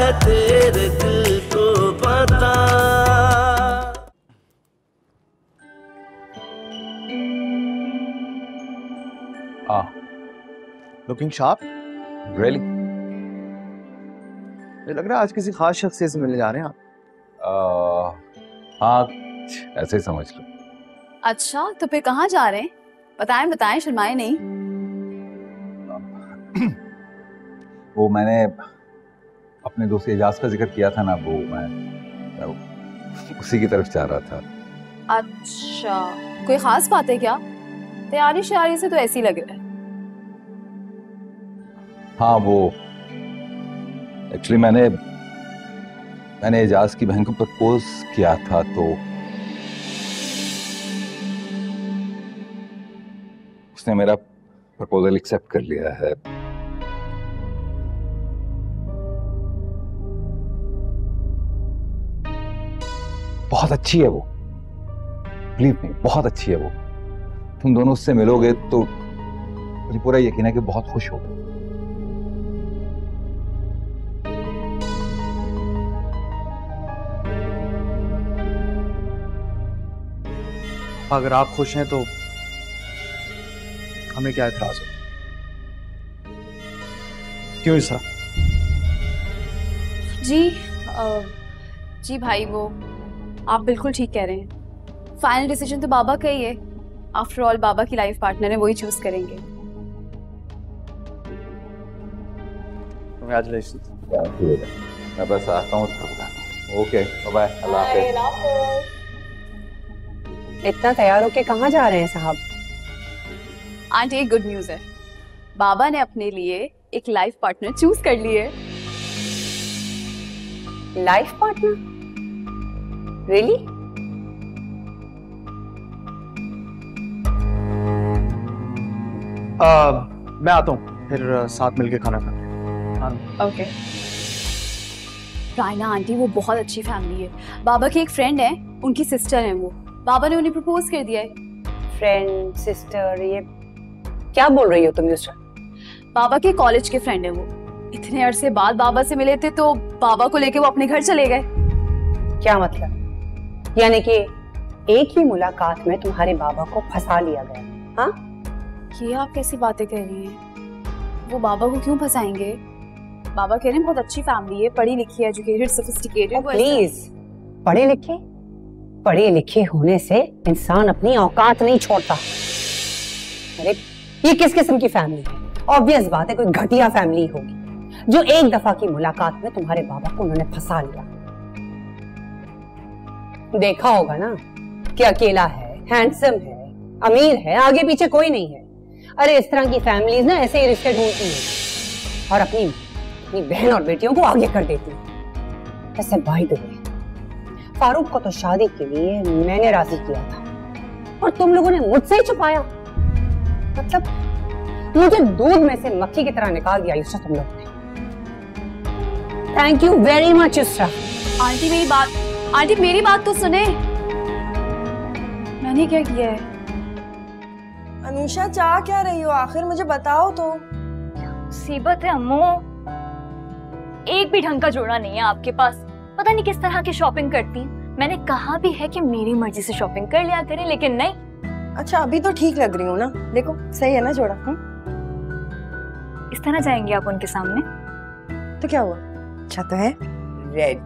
है तेरे दिल को पता। Looking sharp. रियली? मुझे लग रहा है आज किसी खास शख्स से मिलने जा रहे हैं आप। हाँ, ऐसे ही समझ लो। अच्छा, तो फिर कहाँ जा रहे हैं? बताएं बताएं, शर्माए नहीं। वो मैंने अपने दोस्त एजाज का जिक्र किया था ना, वो मैं उसी की तरफ जा रहा था। अच्छा, कोई खास बात है क्या? तैयारी श्यारी से तो ऐसी लग रहा है। हाँ, वो एक्चुअली मैंने एजाज की बहन को प्रपोज किया था, तो उसने मेरा प्रपोजल एक्सेप्ट कर लिया है। बहुत अच्छी है वो, बिलीव मी, बहुत अच्छी है वो। तुम दोनों उससे मिलोगे तो मुझे पूरा यकीन है कि बहुत खुश हो। अगर आप खुश हैं तो हमें क्या एतराज है? क्यों ऐसा? जी भाई, वो आप बिल्कुल ठीक कह रहे हैं। फाइनल डिसीजन तो बाबा का ही है। आफ्टर ऑल बाबा की लाइफ पार्टनर है, वही चूज करेंगे। Congratulations. मैं बस आता हूँ। ओके, बाय, अल्लाह हाफिज़। इतना तैयार होके कहाँ जा रहे हैं साहब? आंटी, एक गुड न्यूज है। बाबा ने अपने लिए एक लाइफ पार्टनर चूज कर ली है। Life partner? रियली? मैं आता हूँ, फिर साथ मिलके खाना खाते हैं। ओके। रायना आंटी, वो बहुत अच्छी फैमिली है। बाबा की एक फ्रेंड है, उनकी सिस्टर है वो। बाबा ने उन्हें प्रपोज कर दिया है। फ्रेंड, सिस्टर, ये क्या बोल रही हो तुम यूसरा? बाबा के कॉलेज के फ्रेंड है वो। इतने अरसे बाद बाबा से मिले थे तो बाबा को लेके वो अपने घर चले गए। क्या मतलब? यानी कि एक ही मुलाकात में तुम्हारे बाबा को फंसा लिया गया? हाँ, ये आप कैसी बातें कह रही हैं? वो बाबा को क्यों फंसाएंगे? बाबा कह रहे हैं बहुत अच्छी फैमिली है, पढ़ी लिखी, एजुकेटेड, सोफिस्टिकेटेड। प्लीज, पढ़े लिखे होने से इंसान अपनी औकात नहीं छोड़ता। अरे ये किस किस्म की फैमिली है? ऑब्वियस बात है कोई घटिया फैमिली होगी जो एक दफा की मुलाकात में तुम्हारे बाबा को उन्होंने फंसा लिया। देखा होगा ना कि अकेला है, हैंडसम है, अमीर है, आगे पीछे कोई नहीं है। अरे इस तरह की फैमिलीज ना ऐसे ही रिश्ते ढूंढती हैं और अपनी बहन और बेटियों को आगे कर देती हैं। ऐसे बाय द वे, फारूक को तो शादी के लिए मैंने राजी किया था और तुम लोगों ने मुझसे ही छुपाया। मतलब मुझे दूध में से मक्खी की तरह निकाल दिया यूसरा तुम लोगों ने। Thank you very much Yusra. Aunty मेरी बात तो सुने। मैंने क्या किया है? अनुषा, चाह क्या रही हो आखिर? मुझे बताओ तो। मुसीबत है अम्मू, एक भी ढंग का जोड़ा नहीं है आपके पास। पता नहीं किस तरह की शॉपिंग करती हैं। मैंने कहा भी है कि मेरी मर्जी से शॉपिंग कर लिया करें, लेकिन नहीं। अच्छा, अभी तो ठीक लग रही हूँ ना? देखो सही है ना जोड़ा? इस तरह जाएंगे आप उनके सामने तो क्या हुआ? अच्छा तो है रेड।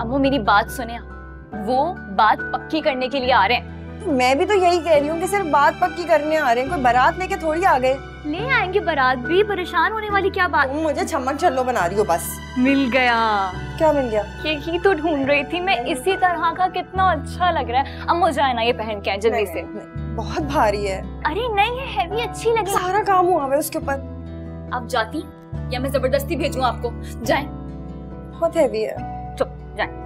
अम्मू मेरी बात सुने, वो बात पक्की करने के लिए आ रहे हैं। मैं भी तो यही कह रही हूँ कि सिर्फ बात पक्की करने आ रहे हैं, कोई बारात लेके थोड़ी आ गए। ले आएंगे बारात भी, परेशान होने वाली क्या बात? तुम मुझे छमक छल्लो बना रही हो बस। मिल गया। क्या मिल गया? यही तो ढूंढ रही थी मैं, इसी तरह का। कितना अच्छा लग रहा है। अम्मू जाए ना, ये पहन के आए जल्दी से। बहुत भारी है। अरे नहीं, ये हैवी अच्छी लगे। सारा काम हुआ है उसके ऊपर। आप जाती या मैं जबरदस्ती भेजूं आपको? जाए। बहुत हैवी है। चुप, जाए।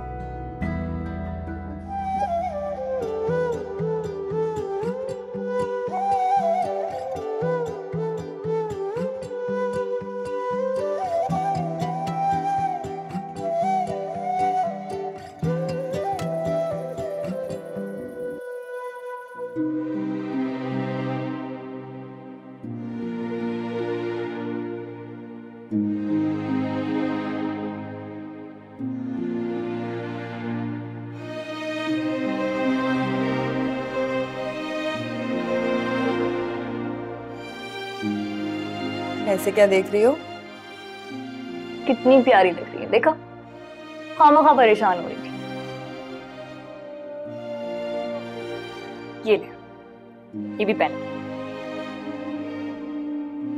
ऐसे क्या देख रही हो? कितनी प्यारी लग रही है, देखा? खामखा परेशान हो रही थी। ये ले, ये भी पेन।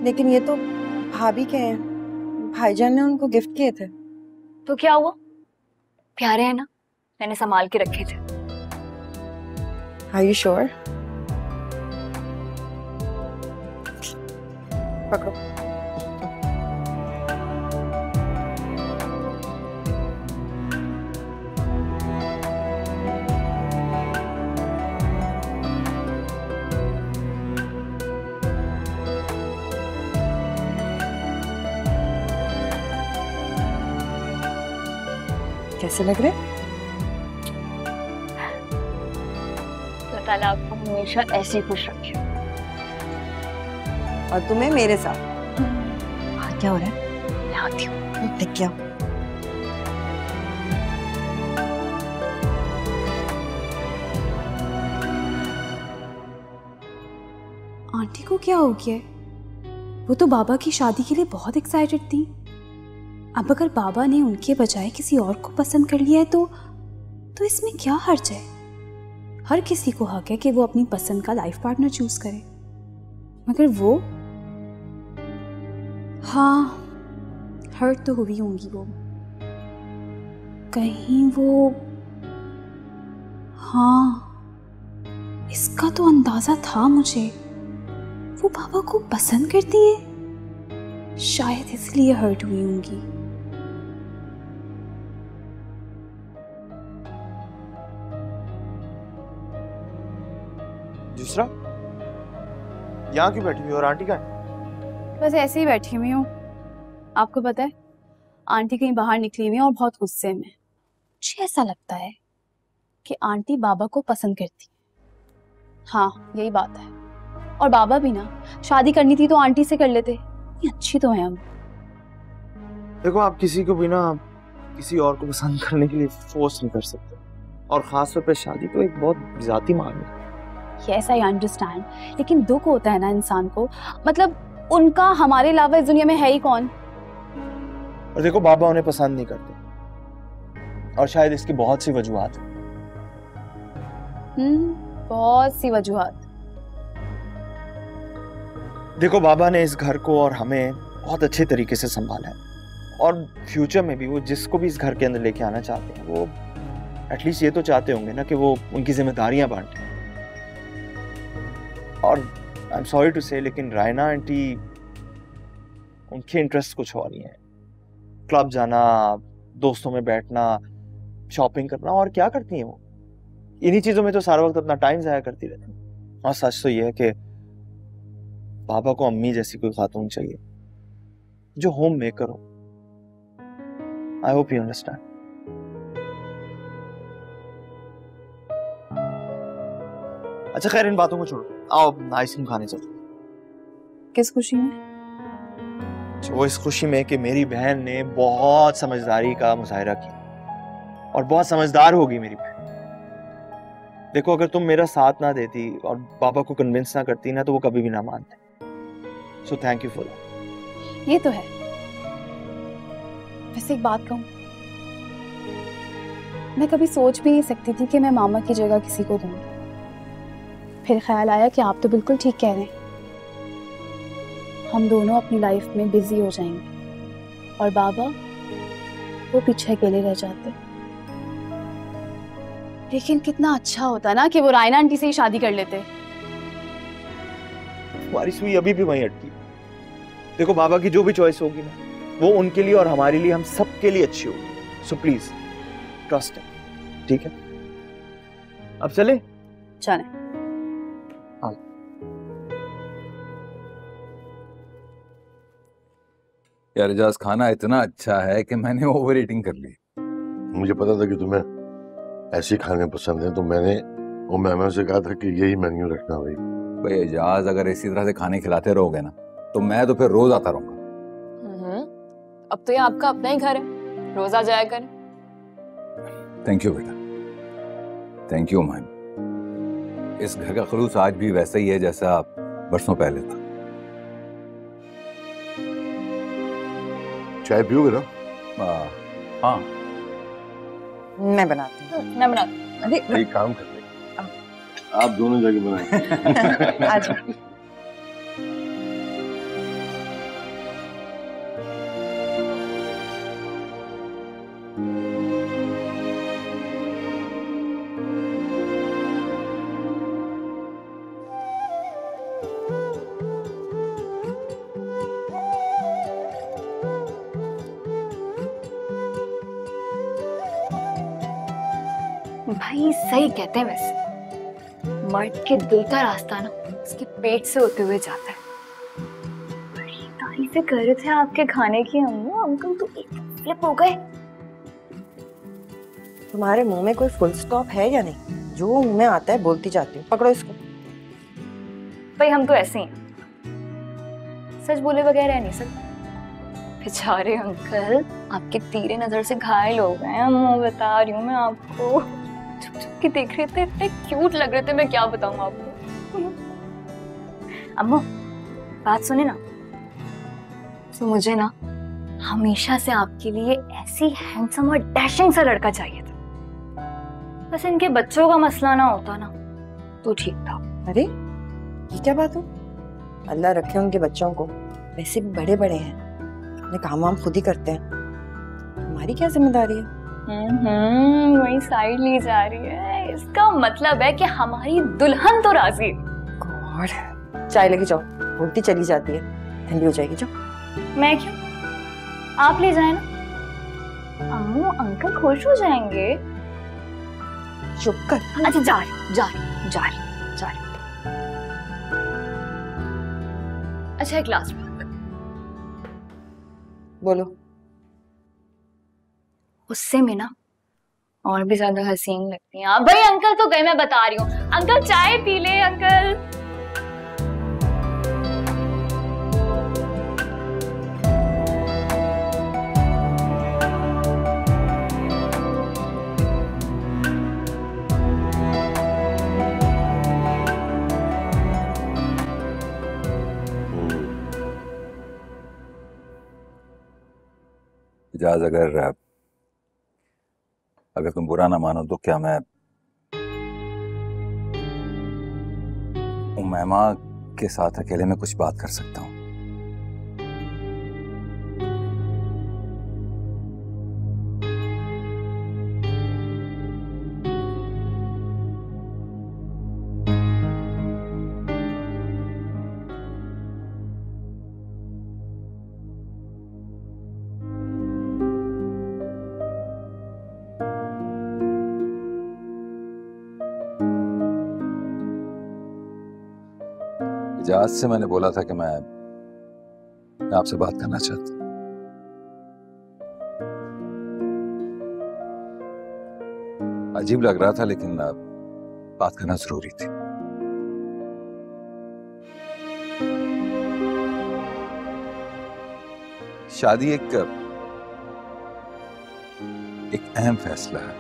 लेकिन ये तो भाभी के हैं, भाईजान ने उनको गिफ्ट किए थे। तो क्या हुआ, प्यारे हैं ना, मैंने संभाल के रखे थे। Are you sure? पकड़ो। कैसे लग रहे? अल्लाह ताला आपको हमेशा ऐसे ही खुश रखे। और तुम्हें मेरे साथ। हाँ, क्या हो रहा है? मैं आती हूँ। देख क्या? आंटी को क्या हो गया? वो तो बाबा की शादी के लिए बहुत एक्साइटेड थी। अब अगर बाबा ने उनके बजाय किसी और को पसंद कर लिया है तो इसमें क्या हर्ज है? हर किसी को हक है कि वो अपनी पसंद का लाइफ पार्टनर चूज करे, मगर वो, हाँ, हर्ट तो हुई होंगी वो। कहीं वो, हाँ, इसका तो अंदाजा था मुझे, वो बाबा को पसंद करती है, शायद इसलिए हर्ट हुई होंगी। दूसरा, यहाँ क्यों बैठी हुई और आंटी कहाँ है? बस ऐसे ही बैठी हुई हूँ। आपको पता है, आंटी कहीं बाहर निकली हुई है और बहुत गुस्से में। मुझे ऐसा लगता है कि आंटी बाबा को पसंद करती है। हाँ, यही बात है। और बाबा भी ना, शादी करनी थी तो आंटी से कर लेते। ये अच्छी तो है हम। देखो, आप किसी को भी ना किसी और को पसंद करने के लिए फोर्स नहीं कर सकते, और खास तौर पे शादी तो एक बहुत जाती मामला है। यस, आई अंडरस्टैंड, लेकिन दुख होता है ना इंसान को, मतलब उनका हमारे अलावा इस दुनिया में है ही कौन। और देखो, बाबा उन्हें पसंद नहीं करते, और शायद इसकी बहुत सी वजूहात हैं। बहुत सी वजूहात। देखो, बाबा ने इस घर को और हमें बहुत अच्छे तरीके से संभाला है, और फ्यूचर में भी वो जिसको भी इस घर के अंदर लेके आना चाहते हैं, वो एटलीस्ट ये तो चाहते होंगे ना कि वो उनकी जिम्मेदारियां बांटे। और आई एम सॉरी टू से, लेकिन रायना आंटी, उनके इंटरेस्ट कुछ और ही है। क्लब जाना, दोस्तों में बैठना, शॉपिंग करना, और क्या करती हैं वो? इन्हीं चीजों में तो सारा वक्त अपना टाइम जाया करती रहती है। और सच तो ये है कि बाबा को अम्मी जैसी कोई खातून चाहिए जो होम मेकर हो। I hope you understand. अच्छा खैर, इन बातों को छोड़ो, आओ आइसक्रीम खाने चलते। किस खुशी में? वो इस खुशी में कि मेरी बहन ने बहुत समझदारी का मुजाहिरा किया, और बहुत समझदार होगी मेरी बहन। देखो, अगर तुम मेरा साथ ना देती और पापा को कन्विंस ना करती ना, तो वो कभी भी ना मानते। So thank you for that. ये तो है। वैसे एक बात कहूं, मैं कभी सोच भी नहीं सकती थी कि मैं मामा की जगह किसी को दूं। फिर ख्याल आया कि आप तो बिल्कुल ठीक कह रहे हैं, हम दोनों अपनी लाइफ में बिजी हो जाएंगे और बाबा वो पीछे अकेले रह जाते। लेकिन कितना अच्छा होता ना कि वो रायना आंटी से ही शादी कर लेते। तुम्हारी सुई अभी भी वहीं अटकी। देखो, बाबा की जो भी चॉइस होगी ना, वो उनके लिए और हमारे लिए, हम सब के लिए अच्छी होगी। सो प्लीज ट्रस्ट है, ठीक है? अब चले? चले। यार एजाज, खाना इतना अच्छा है कि मैंने ओवर ईटिंग कर ली। मुझे पता था कि तुम्हें ऐसे खाने पसंद है, तो मैंने वो मेहमान से कहा था कि यही मेन्यू रखना भाई एजाज, अगर इसी तरह से खाने खिलाते रहोगे ना, तो मैं तो फिर रोज आता रहूंगा। अब तो ये आपका अपना ही घर है, रोज आ जाया करें। थैंक यू बेटा, थैंक यू मैम। इस घर का खलूस आज भी वैसा ही है जैसा बरसों पहले था। चाय पियोगे ना? हाँ मैं बनाती हूँ। मैं बनाती हूँ। अरे एक काम करते हैं, आप दोनों जाके बनाएंगे। आज भाई सही कहते हैं वैसे, मर्द के दिल का रास्ता ना उसके पेट से होते हुए जाता है। बड़ी तारीफें कर रहे थे आपके खाने की अम्मू, अंकल तो एकदम फ्लिप हो गए। तुम्हारे मुंह में कोई फुल स्टॉप है या नहीं? जो मुंह में आता है बोलती जाती हूँ। पकड़ो इसको। भाई हम तो ऐसे ही हैं, सच बोले बगैर रह नहीं सकते। बेचारे अंकल आपके तीरे नजर से घायल हो गए हैं, अम्मू बता रही हूँ मैं आपको। चुप चुप के देख रहे थे, इतने क्यूट लग रहे थे, मैं क्या बताऊँ आपको। अम्मू बात सुने ना, तो मुझे ना हमेशा से आपके लिए ऐसी हैंडसम और डैशिंग सा लड़का चाहिए था। बस इनके बच्चों का मसला ना होता ना तो ठीक था। अरे ये क्या बात है? अल्लाह रखे उनके बच्चों को, वैसे भी बड़े बड़े हैं, अपने काम वाम खुद ही करते हैं। हमारी क्या जिम्मेदारी है? वही साइड ली जा रही है। इसका मतलब है कि हमारी दुल्हन तो राजी है। गॉड, चाय लेके जाओ, बोलती चली जाती है, ठंडी हो जाएगी। जाओ। मैं क्यों, आप ले जाए ना, अम्मू अंकल खुश हो जाएंगे। चुप कर। अच्छा जा रही। अच्छा एक लास्ट बात, बोलो। उससे में ना और भी ज्यादा हसीन लगती हैं आप। भाई अंकल तो गए, मैं बता रही हूँ। अंकल चाय पी ले अंकल। इजाज, अगर तुम बुरा ना मानो तो क्या मैं उम्मा के साथ अकेले में कुछ बात कर सकता हूँ? इजाज से मैंने बोला था कि मैं आपसे बात करना चाहता हूं। अजीब लग रहा था लेकिन बात करना जरूरी थी। शादी एक अहम फैसला है।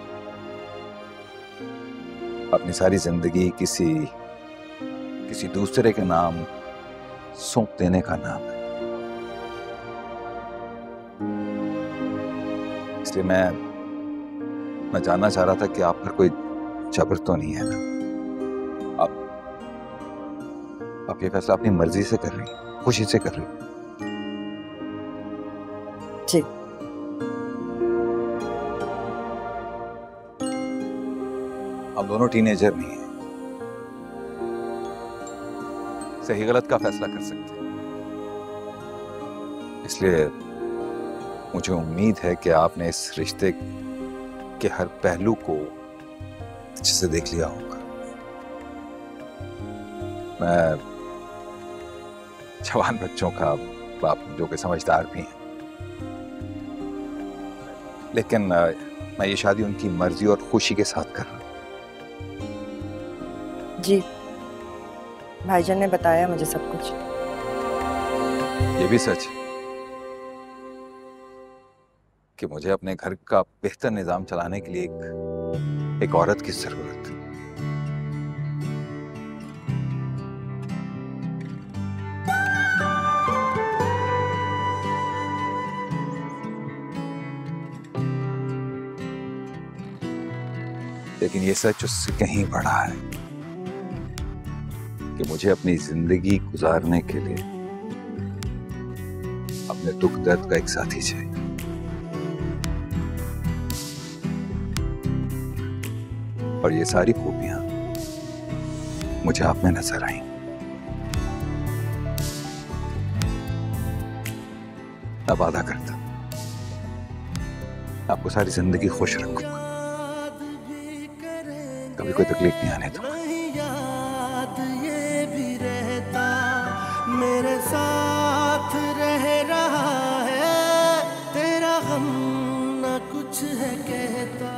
अपनी सारी जिंदगी किसी दूसरे के नाम सौंप देने का नाम है। इसलिए मैं जानना चाह रहा था कि आप पर कोई जबर तो नहीं है ना? आप ये फैसला अपनी मर्जी से कर रही हैं, खुशी से कर रही हैं? जी। हम दोनों टीनेजर नहीं हैं, सही गलत का फैसला कर सकते हैं। इसलिए मुझे उम्मीद है कि आपने इस रिश्ते के हर पहलू को अच्छे से देख लिया होगा। मैं जवान बच्चों का बाप हूं, जो कि समझदार भी हैं, लेकिन मैं ये शादी उनकी मर्जी और खुशी के साथ कर रहा हूं। जी, भाईजान ने बताया मुझे सब कुछ। ये भी सच है कि मुझे अपने घर का बेहतर निजाम चलाने के लिए एक औरत की जरूरत है। लेकिन ये सच उससे कहीं बड़ा है कि मुझे अपनी जिंदगी गुजारने के लिए अपने दुख दर्द का एक साथी चाहिए। और ये सारी खूबियां मुझे आप में नजर आई। मैं वादा करता आपको सारी जिंदगी खुश रखूंगा, कभी कोई तकलीफ नहीं आने दूंगा। याद ये भी रहता मेरे साथ रह रहा है, तेरा गम ना कुछ है कहता।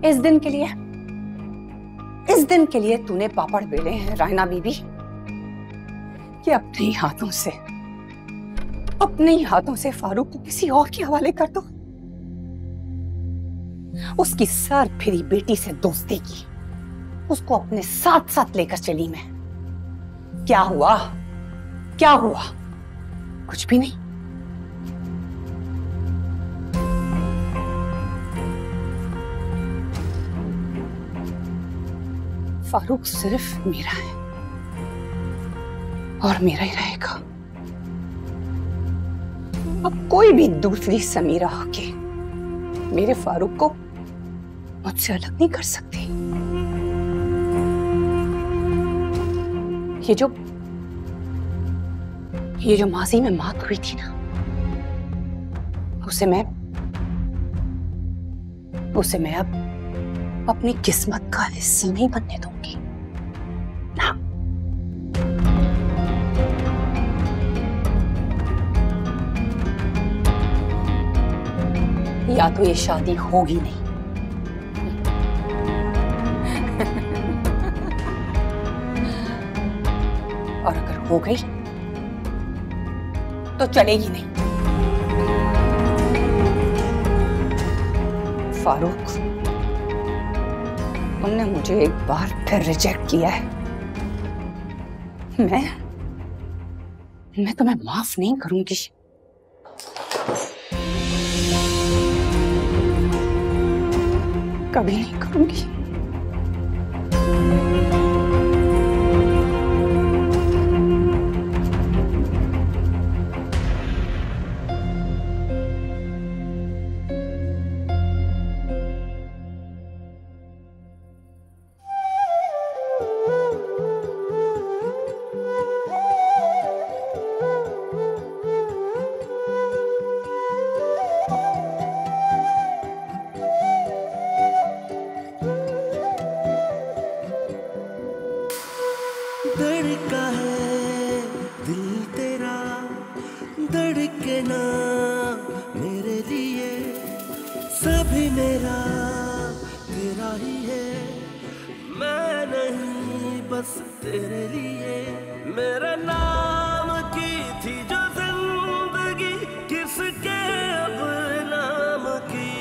इस दिन के लिए तूने पापड़ बेले हैं रायना बीबी, कि अपने ही हाथों से फारूक को किसी और के हवाले कर दो। उसकी सर फिरी बेटी से दोस्ती की, उसको अपने साथ साथ लेकर चली मैं। क्या हुआ? कुछ भी नहीं। फारूक सिर्फ मेरा है और मेरा ही रहेगा। अब कोई भी दूसरी समीरा होके मेरे फारूक को मुझसे अलग नहीं कर सकती। ये जो माजी में मात हुई थी ना, उसे मैं अब अपनी किस्मत का हिस्सा नहीं बनने दूंगी ना। या तो ये शादी होगी नहीं, और अगर हो गई तो चलेगी नहीं। फारूक, उनने मुझे एक बार फिर रिजेक्ट किया है। मैं तुम्हें माफ नहीं करूंगी। कभी नहीं करूंगी। धड़का है दिल तेरा, धड़के ना मेरे लिए, सभी मेरा तेरा ही है, मैं नहीं बस तेरे लिए। मेरे नाम की थी जो जिंदगी, किसके अब नाम की,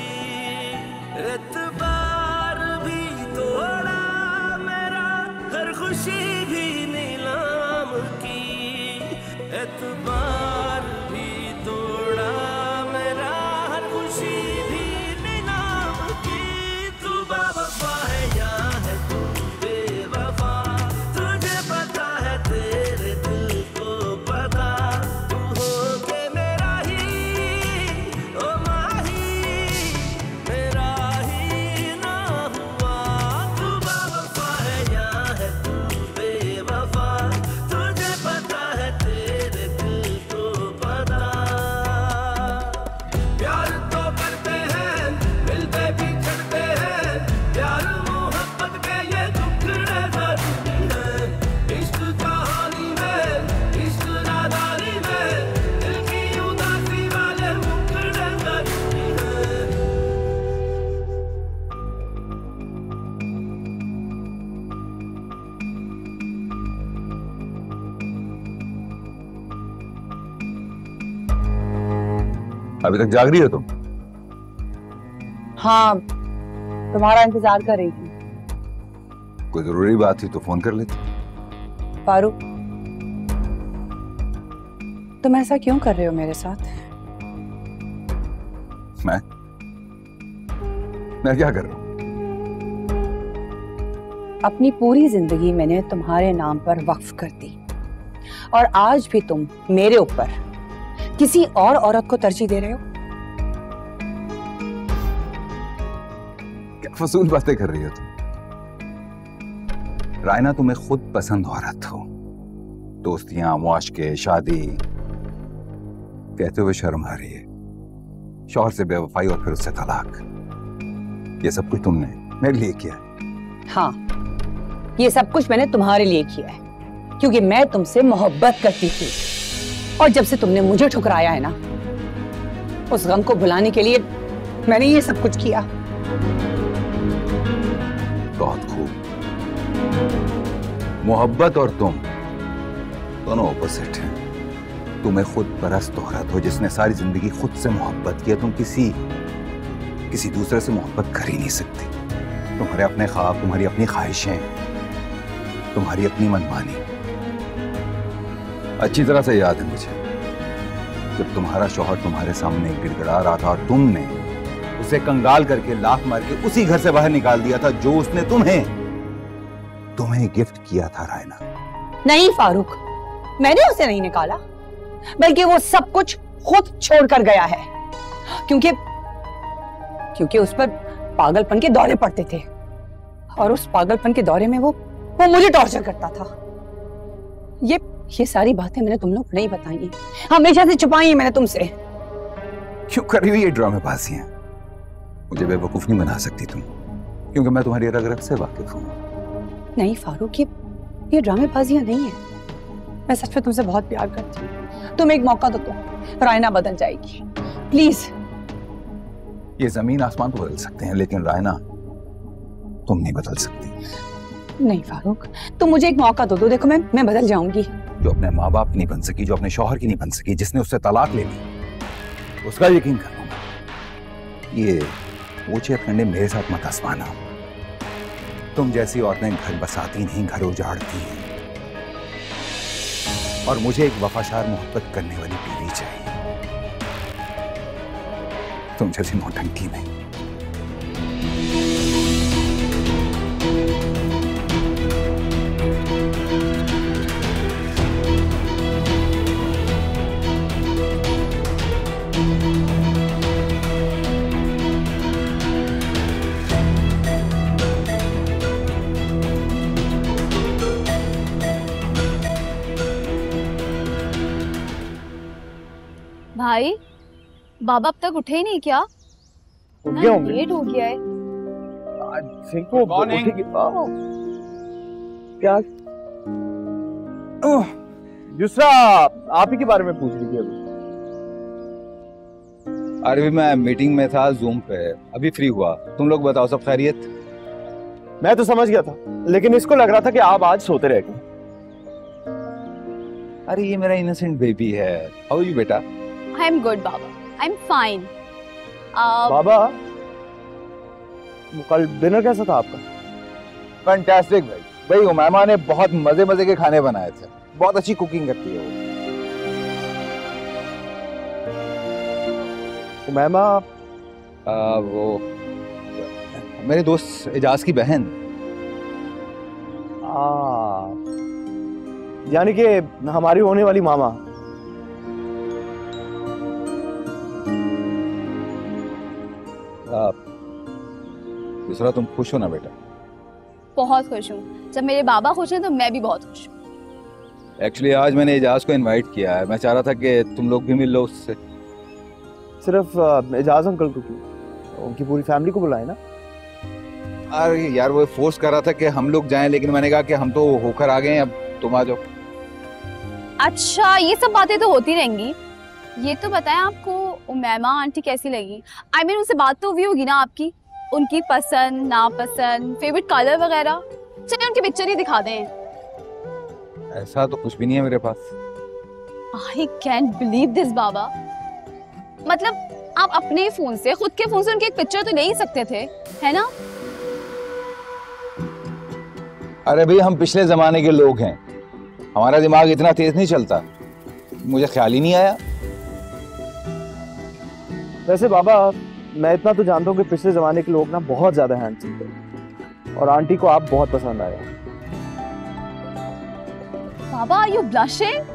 एतबार भी तोड़ा मेरा, हर खुशी भी नीलाम की, एतबार भी तोड़ा मेरा, हर खुशी भी नीलाम की। तू बेवफा है या है तू बेवफा, तुझे पता है तेरे दिल को पता, तू हो के मेरा ही ओ माही, मेरा ही ना हुआ। तू बेवफा है या है तू बेवफा, तुझे पता है तेरे दिल को पता। प्यार तो करते हैं, मिलते भी छड़ते हैं, प्यार मोहब्बत के ये टुकड़े जरूरी हैं। इश्क कहानी में, इश्क नादानी में, दिल की उदासी वाले मुकड़े जरूरी हैं। अभी तक जाग रही हो तुम? हाँ, तुम्हारा इंतजार कर रही थी। कोई जरूरी बात थी तो फोन कर लेती। फारूक, तुम ऐसा क्यों कर रहे हो मेरे साथ? मैं क्या कर रहा हूँ? अपनी पूरी जिंदगी मैंने तुम्हारे नाम पर वक्फ कर दी और आज भी तुम मेरे ऊपर किसी और औरत को तरजीह दे रहे हो। क्या फजूल बातें कर रही हो तुम? रायना, तुम्हें खुद पसंद औरत हो, दोस्तियां, मुआशके, शादी कहते हुए शर्म आ रही है, शौहर से बेवफाई और फिर उससे तलाक, ये सब कुछ तुमने मेरे लिए किया है। हाँ, ये सब कुछ मैंने तुम्हारे लिए किया है क्योंकि मैं तुमसे मोहब्बत करती थी और जब से तुमने मुझे ठुकराया है ना, उस गम को भुलाने के लिए मैंने ये सब कुछ किया। बहुत खूब। मोहब्बत और तुम दोनों ऑपोजिट हैं। तुम्हें खुद परस्त औरत हो जिसने सारी जिंदगी खुद से मोहब्बत किया, तुम किसी दूसरे से मोहब्बत कर ही नहीं सकती। तुम्हारे अपने ख्वाब, तुम्हारी अपनी ख्वाहिशें, तुम्हारी अपनी मनमानी। अच्छी तरह से याद है मुझे जब तुम्हारा शौहर तुम्हारे सामने गिड़गिड़ा रहा था और तुमने उसे कंगाल करके लात मार के उसी घर से बाहर निकाल दिया था जो उसने तुम्हें गिफ्ट किया था। रायना, नहीं फारूक, मैंने उसे नहीं निकाला, बल्कि वो सब कुछ खुद छोड़कर गया है क्योंकि उस पर पागलपन के दौरे पड़ते थे और उस पागलपन के दौरे में वो मुझे टॉर्चर करता था। ये सारी बातें मैंने तुम लोग को नहीं बताई हैं, हमेशा से छुपाई हैं मैंने तुमसे। क्यों कर रही हो ये ड्रामेबाजियां? मुझे बेवकूफ नहीं बना सकती तुम, क्योंकि मैं तुम्हारी रग रग से वाकिफ हूँ। नहीं फारूक, ये ड्रामेबाजियां नहीं है। मैं सच में तुमसे बहुत प्यार करती हूँ। तुम एक मौका दो तो रायना बदल जाएगी, प्लीज। ये जमीन आसमान तो बदल सकते हैं लेकिन रायना तुम नहीं बदल सकती। नहीं फारूक, तुम मुझे एक मौका दो। देखो मैं बदल जाऊंगी। जो अपने माँ बाप नहीं बन सकी, जो अपने शौहर की नहीं बन सकी, जिसने उससे तलाक ले ली, उसका यकीन कर लूंगा। ये ऊंचे कंडे मेरे साथ मत आसमाना। तुम जैसी औरतें घर बसाती नहीं, घर उजाड़ती हैं। और मुझे एक वफादार मोहब्बत करने वाली बीवी चाहिए, तुम जैसी नौटंकी नहीं। भाई, बाबा अब तक उठे ही नहीं क्या? उठ गया हूँ। लेट हो गया है। क्या दूसरा आप ही के बारे में पूछ रही थी अभी। अरे मैं मीटिंग में था, जूम पे, अभी फ्री हुआ। तुम लोग बताओ, सब खैरियत? मैं तो समझ गया था, लेकिन इसको लग रहा था कि आप आज सोते रह गए। अरे ये मेरा इनोसेंट बेबी है। हाउ आर यू बेटा? आई एम गुड बाबा, आई एम फाइन। बाबा, कल डिनर कैसा था आपका? फैंटास्टिक भाई। उमैमा ने बहुत मजे मजे के खाने बनाए थे, बहुत अच्छी कुकिंग करती है वो। उमैमा वो मेरे दोस्त एजाज की बहन। यानी कि हमारी होने वाली मामा। दूसरा, तुम खुश हो ना बेटा? बहुत खुश हूँ। जब मेरे बाबा खुश हैं तो मैं भी बहुत खुश हूँ। एक्चुअली आज मैंने एजाज को इनवाइट किया है। मैं चाह रहा था कि तुम लोग भी मिल लो उससे। सिर्फ एजाज अंकल को क्यों? उनकी पूरी फैमिली को बुलाए ना। अरे यार, वो फोर्स कर रहा था कि हम लोग जाएं, लेकिन मैंने कहा कि हम तो होकर आ गए, अब तुम आ जाओ। अच्छा, ये सब बातें तो होती रहेंगी। ये तो बताएं, आपको उमैमा आंटी कैसी लगी? I mean, उनसे बात तो हुई होगी ना आपकी, उनकी पसंद नापसंद, फेवरेट कलर वगैरह। चलिए उनकी पिक्चर ही दिखा दें। ऐसा तो कुछ भी नहीं है मेरे पास। I can't believe this बाबा। मतलब आप अपने फोन से, खुद के फोन से उनकी एक पिक्चर तो ले ही सकते थे, है ना? अरे भाई, हम पिछले जमाने के लोग हैं, हमारा दिमाग इतना तेज नहीं चलता, मुझे ख्याल ही नहीं आया। वैसे बाबा, मैं इतना तो जानता हूँ कि पिछले जमाने के लोग ना बहुत ज्यादा हैंडसम थे और आंटी को आप बहुत पसंद आए। बाबा, are you blushing?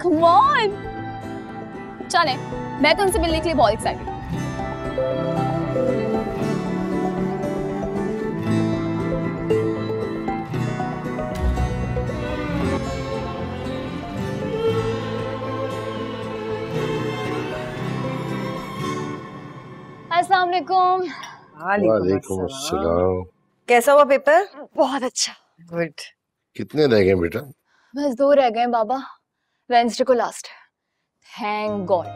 Come on. चले, मैं तो उनसे मिलने के लिए बहुत एक्साइटेड। अस्सलाम वालेकुम। वालेकुम अस्सलाम। कैसा हुआ पेपर? बहुत अच्छा। गुड। कितने रह गए बेटा? बस 2 रह गए बाबा, वेंसडे को लास्ट। Thank God.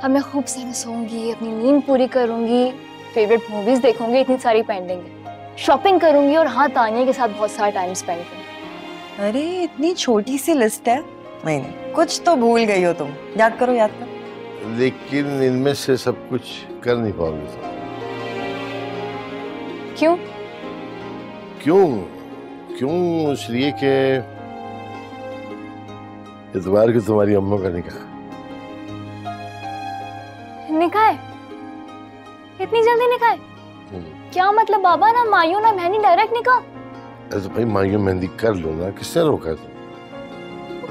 अब मैं खूब सारा सोऊंगी, अपनी नींद पूरी करूंगी, फेवरेट मूवीज देखूंगी, इतनी सारी पेंडिंग है, शॉपिंग करूंगी और हाँ तानिया के साथ बहुत सारा टाइम स्पेंड करूंगी। अरे इतनी छोटी सी लिस्ट है। नहीं, कुछ तो भूल गई हो तुम। याद करो, याद करो। लेकिन इनमें से सब कुछ कर नहीं पाओगे तुम। क्यों? क्यों इसलिए कि इतवार की तुम्हारी अम्मा का निकाह है। इतनी जल्दी निकाह? क्या मतलब बाबा, ना मायूं ना बहनी, डायरेक्ट निकाह? अरे तो भाई मायूं मेहंदी कर लो ना, किसने रोका तुम?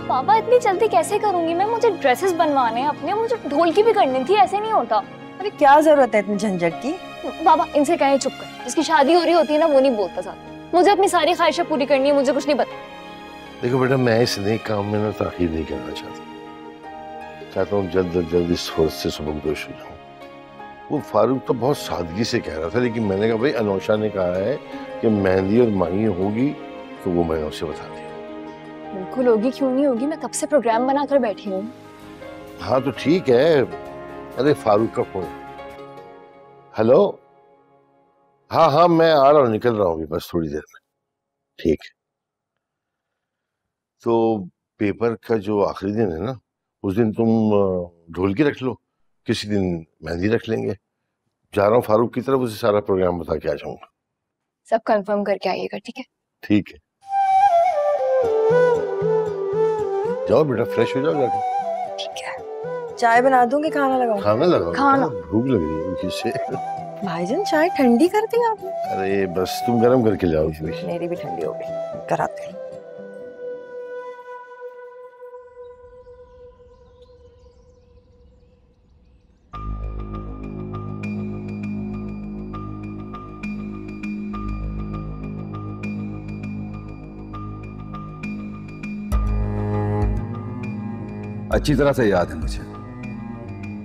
पापा इतनी जल्दी कैसे करूंगी मैं? मुझे ड्रेसेस बनवाने हैं अपने, मुझे ढोलकी भी करनी थी, ऐसे नहीं होता। अरे क्या जरूरत है इतनी झंझट की? बाबा इनसे कहें चुप कर, जिसकी शादी हो रही होती है ना वो नहीं बोलता साथ। मुझे अपनी सारी ख्वाहिशें पूरी करनी है, मुझे कुछ नहीं पता। देखो बेटा, मैं इस नए काम में ना ताखीर नहीं करना चाहता हूँ जल्द अज जल्द इस फर्ज से सुबकदोश हो जाऊँ। वो फारूक तो बहुत सादगी से कह रहा था, लेकिन मैंने कहा भाई अनोशा ने कहा है कि मेहंदी और माही होगी तो वो मैंने उसे बता दिया। बिल्कुल होगी, क्यों नहीं होगी? मैं कब से प्रोग्राम बनाकर बैठी हूँ। हाँ तो ठीक है। अरे फारूक का फोन। हेलो। हाँ मैं आ रहा हूँ, निकल रहा हूँ बस थोड़ी देर में। ठीक है। तो पेपर का जो आखिरी दिन है ना, उस दिन तुम ढोलकी रख लो, किसी दिन मेहंदी रख लेंगे। जा रहा हूँ फारूक की तरफ, उसे सारा प्रोग्राम बता के आ जाऊंगा। सब कंफर्म करके आइएगा, ठीक है? ठीक है। जाओ बेटा, फ्रेश हो जाओ जाके। ठीक है। चाय बना दूंगी, खाना लगाऊं? खाना लगाओ। खाना। भूख लग रही है किससे? भाईजान चाय ठंडी कर दी आपने? अरे बस तुम गरम करके जाओ। मेरी भी ठंडी हो गई, कराते हैं। अच्छी तरह से याद है मुझे,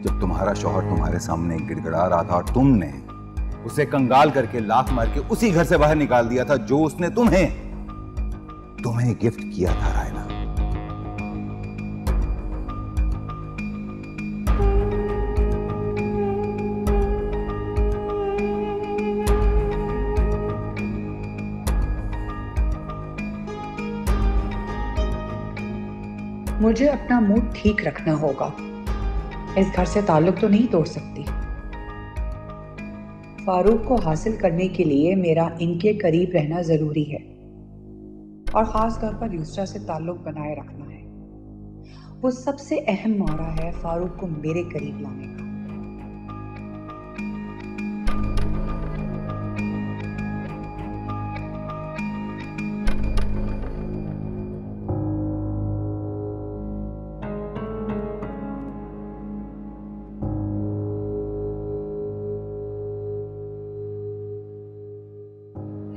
जब तुम्हारा शौहर तुम्हारे सामने गिड़गिड़ा रहा था और तुमने उसे कंगाल करके लात मार के उसी घर से बाहर निकाल दिया था जो उसने तुम्हें गिफ्ट किया था रायना। मुझे अपना मूड ठीक रखना होगा। इस घर से ताल्लुक तो नहीं तोड़ सकती। फारूक को हासिल करने के लिए मेरा इनके करीब रहना जरूरी है और खास तौर पर युसरा से ताल्लुक बनाए रखना है। वो सबसे अहम मारा है फारूक को मेरे करीब लाने का।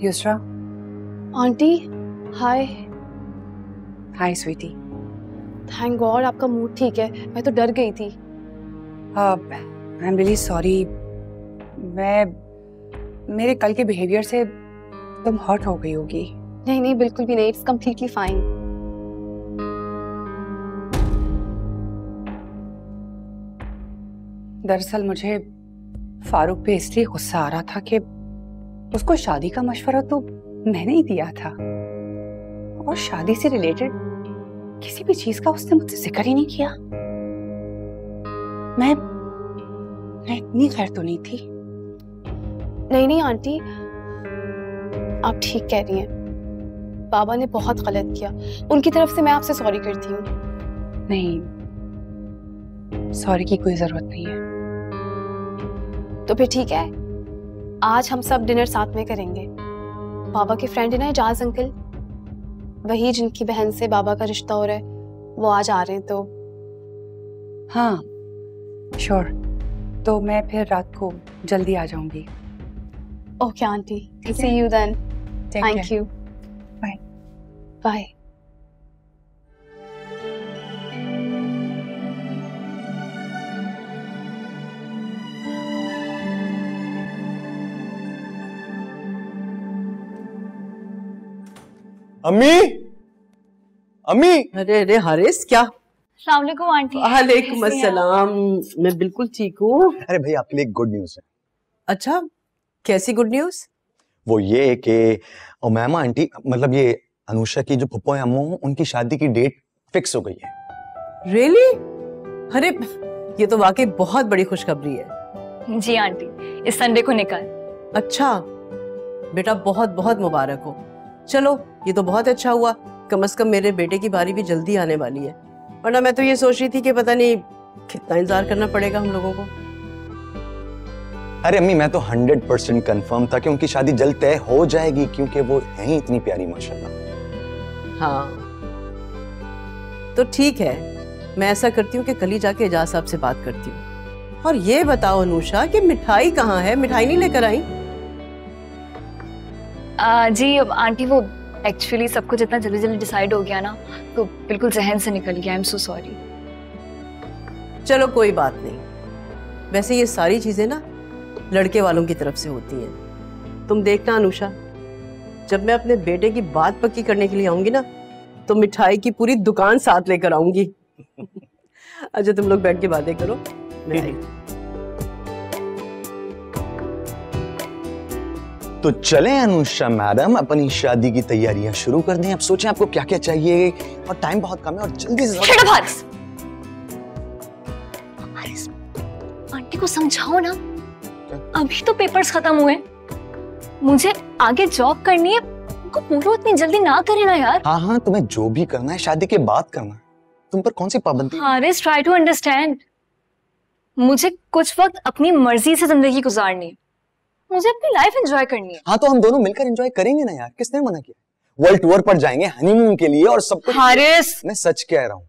Yusra. Aunty hi. Hi sweety. Thank God आपका मूड ठीक है, मैं तो डर गई थी। I am really sorry. मेरे कल के बिहेवियर से तुम हर्ट हो गई होगी। नहीं नहीं बिल्कुल भी नहीं, इट्स कम्प्लीटली फाइन। दरअसल मुझे फारूक पे इसलिए गुस्सा आ रहा था कि उसको शादी का मशवरा तो मैंने ही दिया था और शादी से रिलेटेड किसी भी चीज का उसने मुझसे जिक्र ही नहीं किया। मैं इतनी खैर तो नहीं थी। नहीं नहीं आंटी, आप ठीक कह रही हैं। बाबा ने बहुत गलत किया, उनकी तरफ से मैं आपसे सॉरी करती हूँ। नहीं, सॉरी की कोई जरूरत नहीं है। तो फिर ठीक है, आज हम सब डिनर साथ में करेंगे। बाबा के फ्रेंड है ना एजाज अंकल, वही जिनकी बहन से बाबा का रिश्ता हो रहा है, वो आज आ रहे हैं। तो हाँ श्योर, तो मैं फिर रात को जल्दी आ जाऊंगी। Okay aunty, see you then. Thank you, bye bye. अम्मी, अम्मी। अरे अरे हारिस, क्या? अस्सलाम वालेकुम आंटी। वालेकुम अस्सलाम। मैं बिल्कुल ठीक हूँ। अरे भाई, आपके लिए एक गुड न्यूज़ है। अच्छा, कैसी गुड न्यूज़? वो ये कि उमैमा आंटी, मतलब ये अनुषा की जो पप्पो अम्मू, उनकी शादी की डेट फिक्स हो गई है। रियली? अरे ये तो वाकई बहुत बड़ी खुशखबरी है। जी आंटी, इस संडे को निकाल। अच्छा बेटा, बहुत बहुत मुबारक हो। चलो ये तो बहुत अच्छा हुआ, कम से कम मेरे बेटे की बारी भी जल्दी आने वाली है, वरना मैं तो ये सोच रही थी कि पता नहीं कितना इंतजार करना पड़ेगा हम लोगों को। अरे अम्मी, मैं तो 100% कंफर्म था कि उनकी शादी जल्द तय हो जाएगी, क्योंकि वो है ही इतनी प्यारी माशाल्लाह। हाँ तो ठीक है, मैं ऐसा करती हूँ कि कल ही जाके एजाज साहब से बात करती हूँ। और ये बताओ अनुषा कि मिठाई कहाँ है? मिठाई नहीं लेकर आई? जी आंटी, वो एक्चुअली सब कुछ इतना जल्दी जल्दी डिसाइड हो गया ना, तो बिल्कुल जहन से निकल गया। I am so sorry. चलो कोई बात नहीं, वैसे ये सारी चीजें ना लड़के वालों की तरफ से होती हैं। तुम देखना अनुषा, जब मैं अपने बेटे की बात पक्की करने के लिए आऊंगी ना, तो मिठाई की पूरी दुकान साथ लेकर आऊंगी। अच्छा तुम लोग बैठ के बातें करो, मैं आई। तो चलें अनुषा मैडम, अपनी शादी की तैयारियां शुरू कर दें। अब सोचें आपको क्या क्या चाहिए, और टाइम बहुत कम है, और जल्दी से आंटी को समझाओ ना, अभी तो पेपर्स खत्म हुए, मुझे आगे जॉब करनी है, उनको बोलो इतनी जल्दी ना करे ना यार। हाँ हाँ, तुम्हें जो भी करना है शादी के बाद करना है, तुम पर कौन सी पाबंदी? Haris, try to understand. मुझे कुछ वक्त अपनी मर्जी से जिंदगी गुजारनी है, मुझे अपनी लाइफ एंजॉय करनी है। हाँ तो हम दोनों मिलकर एंजॉय करेंगे ना यार, किसने मना किया? वर्ल्ड टूर पर जाएंगे हनीमून के लिए, और सब कुछ। हारिस, मैं सच कह रहा हूँ,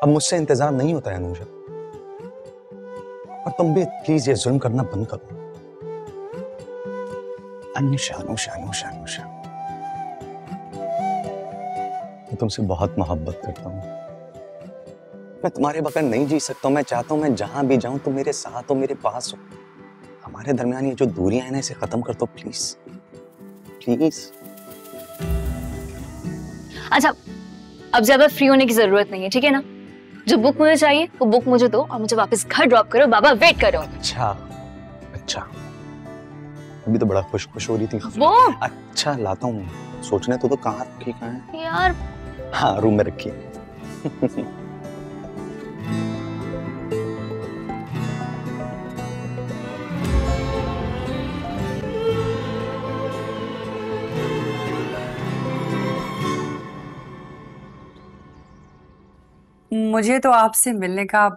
अब मुझसे इंतजार नहीं होता है अनुषा, और तुम भी प्लीज ये जुल्म करना बंद करो। अनुषा अनुषा अनुषा अनुषा, मैं तुमसे बहुत मोहब्बत करता हूँ, मैं तुम्हारे बगैर नहीं जी सकता हूँ। मैं चाहता हूँ मैं जहां भी जाऊं तुम मेरे साथ हो, मेरे पास हो। हमारे दरमियान ये जो दूरियां हैं ना, इसे खत्म कर दो प्लीज प्लीज। अच्छा अब ज्यादा फ्री होने की जरूरत नहीं है, ठीक है ना? जो बुक मुझे चाहिए वो बुक मुझे दो, और मुझे वापस घर ड्रॉप करो, बाबा वेट करो। अच्छा अच्छा, अभी तो बड़ा खुश हो रही थी वो। अच्छा लाता हूँ, सोचने तो कहाँ रखी, कहाँ है यार? हाँ रूम में रखी। मुझे तो आपसे मिलने का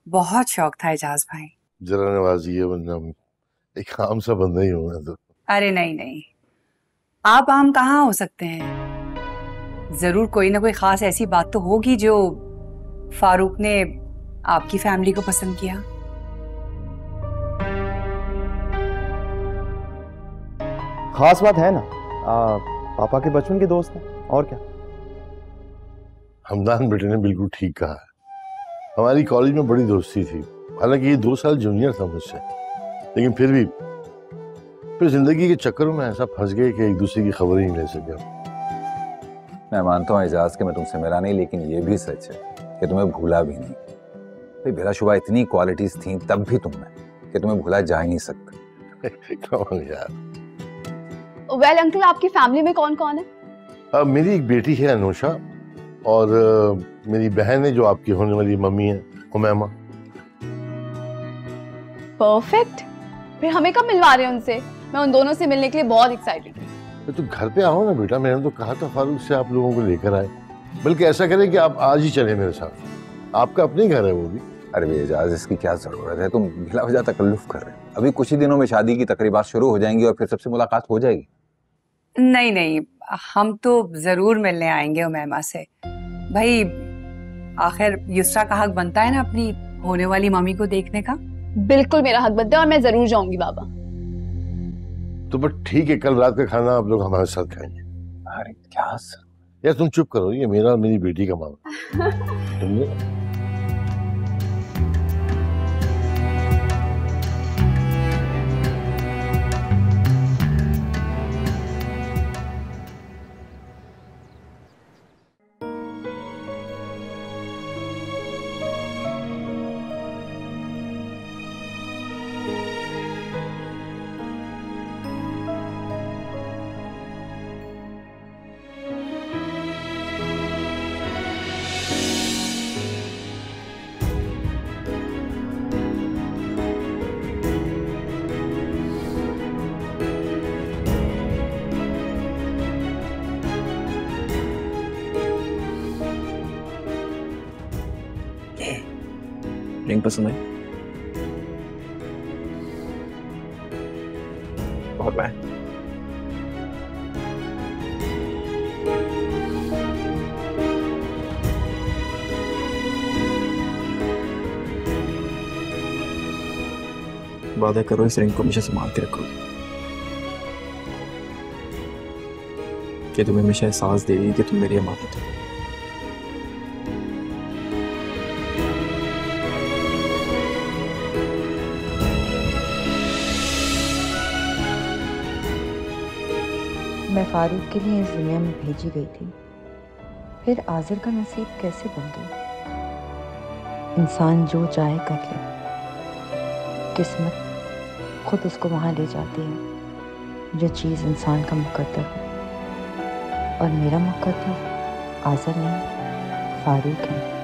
बहुत शौक था एजाज भाई। जरा नवाजी है, वरना एक आम सा बंदा ही हूं मैं तो। अरे नहीं नहीं, आप आम कहाँ हो सकते हैं, जरूर कोई ना कोई खास ऐसी बात तो होगी जो फारूक ने आपकी फैमिली को पसंद किया। खास बात है ना, पापा के बचपन के दोस्त हैं, और क्या। हमदान बेटे ने बिल्कुल ठीक कहा है, हमारी कॉलेज में बड़ी दोस्ती थी, हालांकि ये 2 साल जूनियर था मुझसे, लेकिन फिर जिंदगी के चक्करों में ऐसा फंस गए कि एक दूसरे की खबर ही नहीं ले सके। मैं मानता हूँ एजाज कि मैं तुमसे मिला नहीं, लेकिन ये भी सच है कि तुम्हें भूला भी नहीं। भाई बिलाशुबा इतनी क्वालिटीज थी तब भी तुम में कि तुम्हें भूला जा ही नहीं सकता। यार वेल अंकल, आपकी फैमिली में कौन कौन है? मेरी एक बेटी है अनुषा, और मेरी बहन है जो आपकी होने वाली मम्मी है, उमैमा। परफेक्ट, फिर हमें कब मिलवा रहे हैं उनसे? मैं उन दोनों से मिलने के लिए बहुत एक्साइटेड हूँ। तो घर पे आओ ना बेटा, मैंने तो कहा था फारूक से आप लोगों को लेकर आए। बल्कि ऐसा करें कि आप आज ही चले मेरे साथ, आपका अपने घर है वो भी। अरे एजाज, इसकी क्या जरूरत है? तुम बिला वजह तकल्लुफ कर रहे हो। अभी कुछ ही दिनों में शादी की तकरीबात शुरू हो जाएंगी और फिर सबसे मुलाकात हो जाएगी। नहीं नहीं, हम तो जरूर मिलने आएंगे उमैमा से। भाई आखिर युसरा का हक बनता है ना अपनी होने वाली मम्मी को देखने का। बिल्कुल मेरा हक बनता है और मैं जरूर जाऊंगी बाबा। तो बस ठीक है, कल रात का खाना आप लोग हमारे साथ खाएंगे। अरे क्या सर? यार तुम चुप करो, ये मेरा और मेरी बेटी का मामला। समझे? रिंग पसंद आई? बहुत बाय। वादा करो इस रिंग को हमेशा संभाल के रखोगे, कि तुम्हें हमेशा एहसास देगी कि तुम मेरी अमानत हो। मैं फारूक के लिए इस दुनिया में भेजी गई थी, फिर आज़िर का नसीब कैसे बन गया? इंसान जो चाहे कर ले, किस्मत खुद उसको वहाँ ले जाती है जो चीज़ इंसान का मुकद्दर हो। और मेरा मुकद्दर आज़िर नहीं, फारूक है।